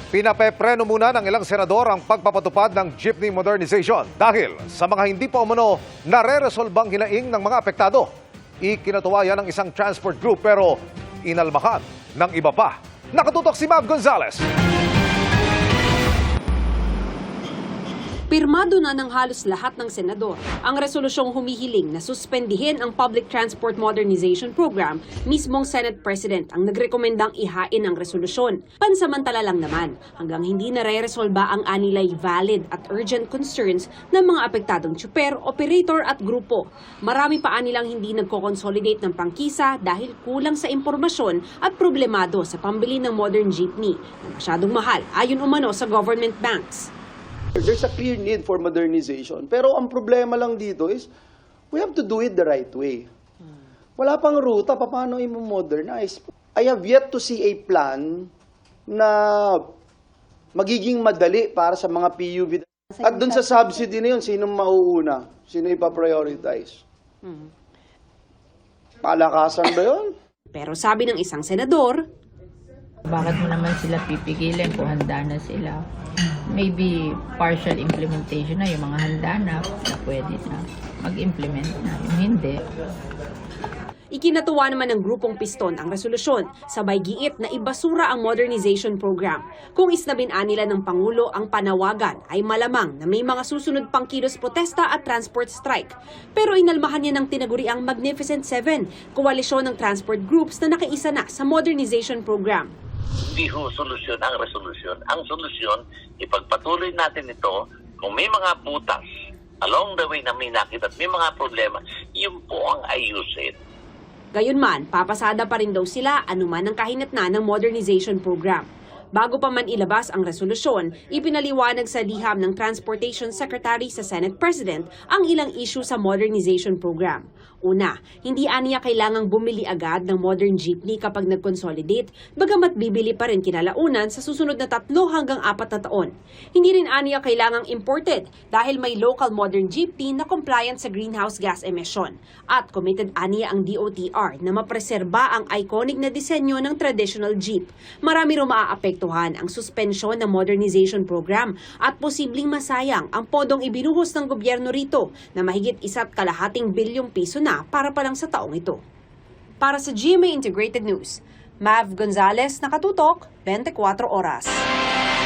Pinapepreno muna ng ilang senador ang pagpapatupad ng jeepney modernization dahil sa mga hindi pa umano nare-resolbang hinaing ng mga apektado. Ikinatuwa yan ng isang transport group pero inalmahan ng iba pa. Nakatutok si Mav Gonzalez. Pirmado na ng halos lahat ng senador ang resolusyong humihiling na suspendihin ang Public Transport Modernization Program. Mismong Senate President ang nagrekomendang ihain ang resolusyon. Pansamantala lang naman hanggang hindi nare-resolba ang anilay valid at urgent concerns ng mga apektadong tsuper, operator at grupo. Marami pa anilang hindi nagko-consolidate ng pangkisa dahil kulang sa impormasyon at problemado sa pambili ng modern jeepney na masyadong mahal ayon umano sa government banks. There's a clear need for modernization. Pero ang problema lang dito is, we have to do it the right way. Wala pang ruta, paano i-modernize? I have yet to see a plan na magiging madali para sa mga PUV. At dun sa subsidy na yun, sinong mauuna? Sino ipaprioritize? Palakasan ba yun? Pero sabi ng isang senador, bakit mo naman sila pipigilin kung handa na sila? Maybe partial implementation na, yung mga handa na pwede na mag-implement na, yung hindi. Ikinatuwa naman ng grupong Piston ang resolusyon, sabay giit na ibasura ang modernization program. Kung isnabinaan nila ng Pangulo ang panawagan ay malamang na may mga susunod pang kilos protesta at transport strike. Pero inalmahan niya ng tinaguriang Magnificent Seven, koalisyon ng transport groups na nakiisa na sa modernization program. Hindi ho solusyon ang resolusyon. Ang solusyon, ipagpatuloy natin ito kung may mga butas along the way na may nakita at may mga problema, yun po ang ayusin. Gayunman, papasada pa rin daw sila anuman ang kahinatnan ng modernization program. Bago pa man ilabas ang resolusyon, ipinaliwanag sa liham ng Transportation Secretary sa Senate President ang ilang issue sa modernization program. Una, hindi aniya kailangang bumili agad ng modern jeepney kapag nag-consolidate, bagamat bibili pa rin kinalaunan sa susunod na 3 hanggang 4 na taon. Hindi rin aniya kailangang imported dahil may local modern jeepney na compliant sa greenhouse gas emission. At committed aniya ang DOTR na mapreserba ang iconic na disenyo ng traditional jeep. Marami rin maaapektuhan ang suspensyon ng modernization program at posibleng masayang ang podong ibinuhos ng gobyerno rito na mahigit 1.2 bilyong piso na para pa lang sa taong ito. Para sa GMA Integrated News, Mav Gonzalez, Nakatutok, 24 Oras.